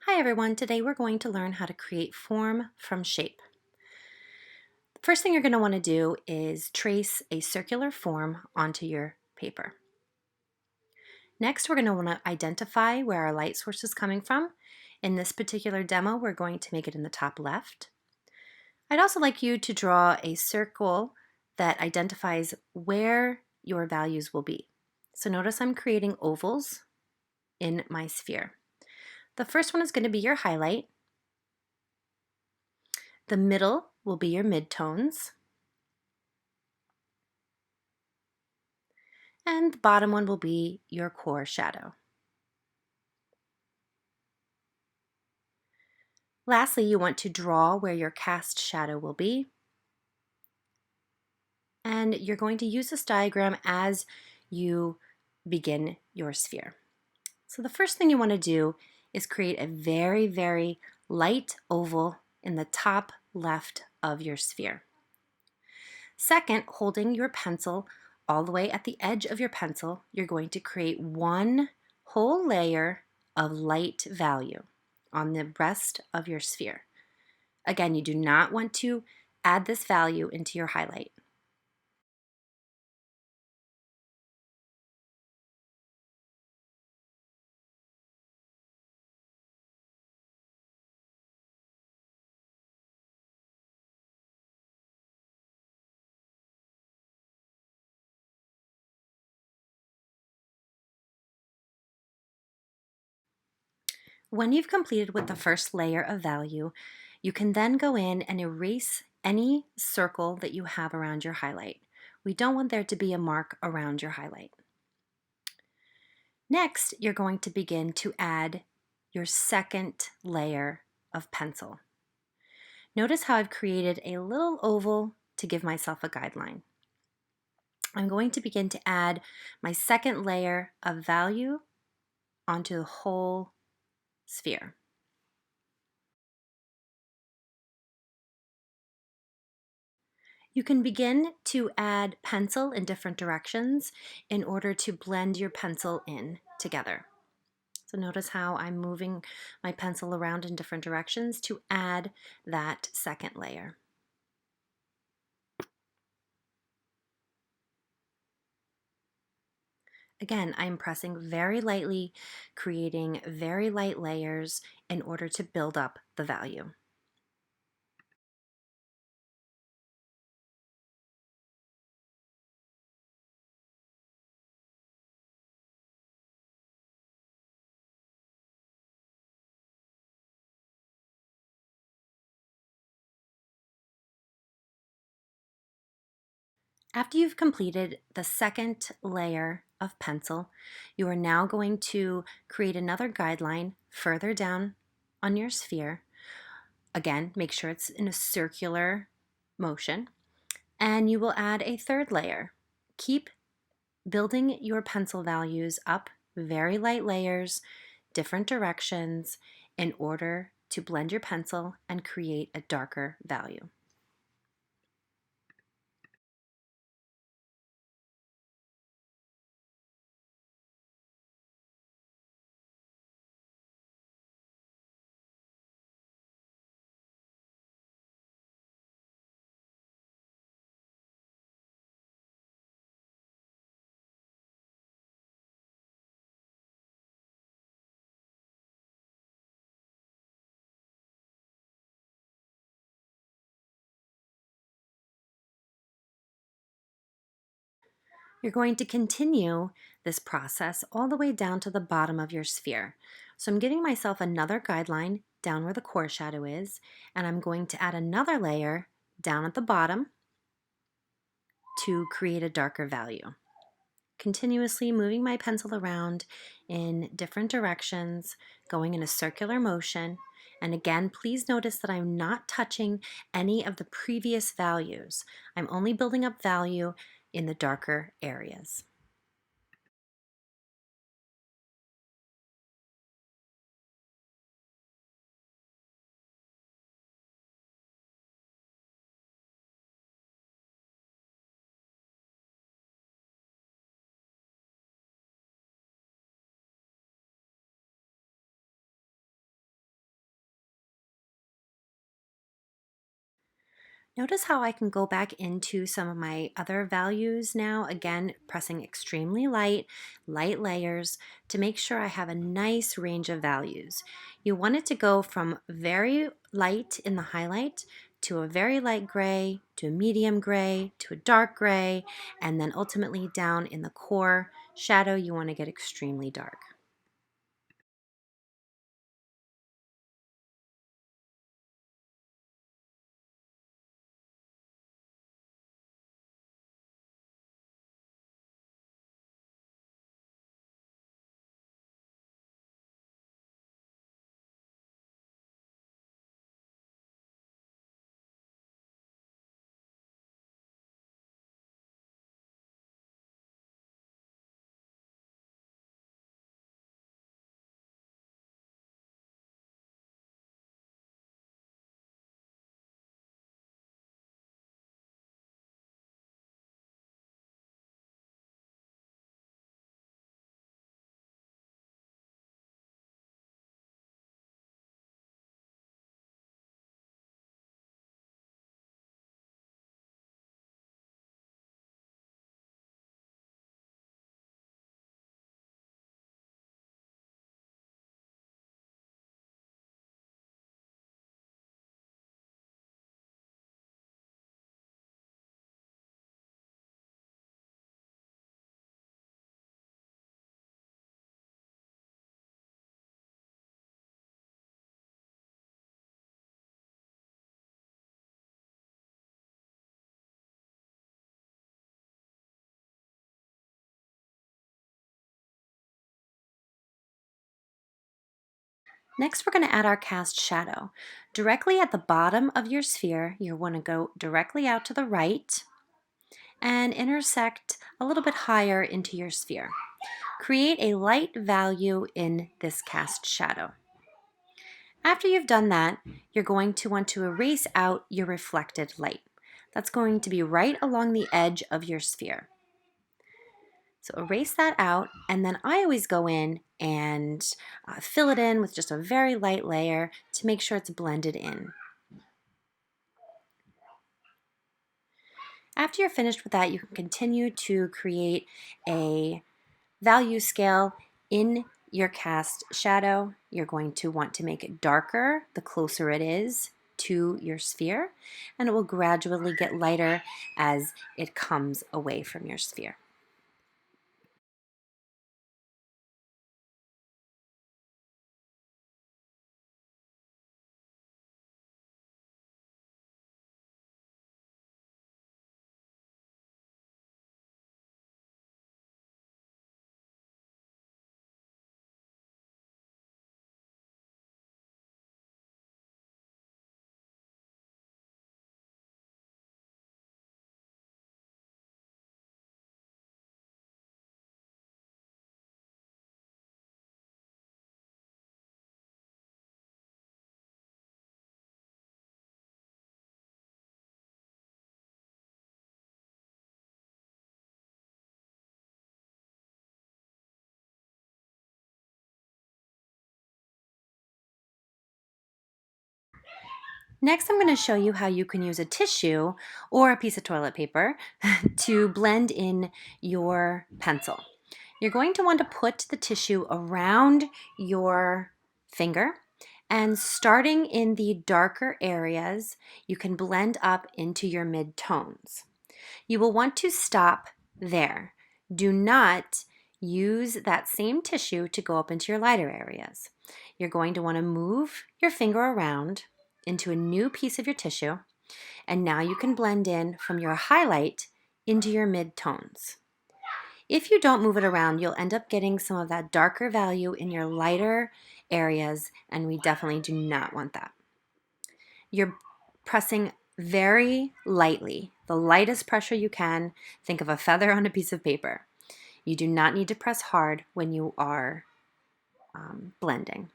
Hi everyone, today we're going to learn how to create form from shape. The first thing you're going to want to do is trace a circular form onto your paper. Next, we're going to want to identify where our light source is coming from. In this particular demo, we're going to make it in the top left. I'd also like you to draw a circle that identifies where your values will be. So notice I'm creating ovals in my sphere. The first one is going to be your highlight. The middle will be your midtones. And the bottom one will be your core shadow. Lastly, you want to draw where your cast shadow will be. And you're going to use this diagram as you begin your sphere. So the first thing you want to do is create a very, very light oval in the top left of your sphere. Second, holding your pencil all the way at the edge of your pencil, you're going to create one whole layer of light value on the rest of your sphere. Again, you do not want to add this value into your highlight. When you've completed with the first layer of value, you can then go in and erase any circle that you have around your highlight. We don't want there to be a mark around your highlight. Next, you're going to begin to add your second layer of pencil. Notice how I've created a little oval to give myself a guideline. I'm going to begin to add my second layer of value onto the whole sphere. You can begin to add pencil in different directions in order to blend your pencil in together. So notice how I'm moving my pencil around in different directions to add that second layer. Again, I'm pressing very lightly, creating very light layers in order to build up the value. After you've completed the second layer of pencil, you are now going to create another guideline further down on your sphere. Again, make sure it's in a circular motion, and you will add a third layer. Keep building your pencil values up, very light layers, different directions, in order to blend your pencil and create a darker value. You're going to continue this process all the way down to the bottom of your sphere. So I'm giving myself another guideline down where the core shadow is, and I'm going to add another layer down at the bottom to create a darker value. Continuously moving my pencil around in different directions, going in a circular motion. And again, please notice that I'm not touching any of the previous values. I'm only building up value in the darker areas. Notice how I can go back into some of my other values now, again, pressing extremely light layers to make sure I have a nice range of values. You want it to go from very light in the highlight to a very light gray, to a medium gray, to a dark gray, and then ultimately down in the core shadow, you want to get extremely dark. Next, we're going to add our cast shadow. Directly at the bottom of your sphere, you want to go directly out to the right and intersect a little bit higher into your sphere. Create a light value in this cast shadow. After you've done that, you're going to want to erase out your reflected light. That's going to be right along the edge of your sphere. So erase that out, and then I always go in and fill it in with just a very light layer to make sure it's blended in. After you're finished with that, you can continue to create a value scale in your cast shadow. You're going to want to make it darker the closer it is to your sphere, and it will gradually get lighter as it comes away from your sphere. Next, I'm going to show you how you can use a tissue or a piece of toilet paper to blend in your pencil. You're going to want to put the tissue around your finger, and starting in the darker areas, you can blend up into your mid-tones. You will want to stop there. Do not use that same tissue to go up into your lighter areas. You're going to want to move your finger around into a new piece of your tissue, and now you can blend in from your highlight into your mid-tones. If you don't move it around, you'll end up getting some of that darker value in your lighter areas, and we definitely do not want that. You're pressing very lightly, the lightest pressure you can. Think of a feather on a piece of paper. You do not need to press hard when you are blending.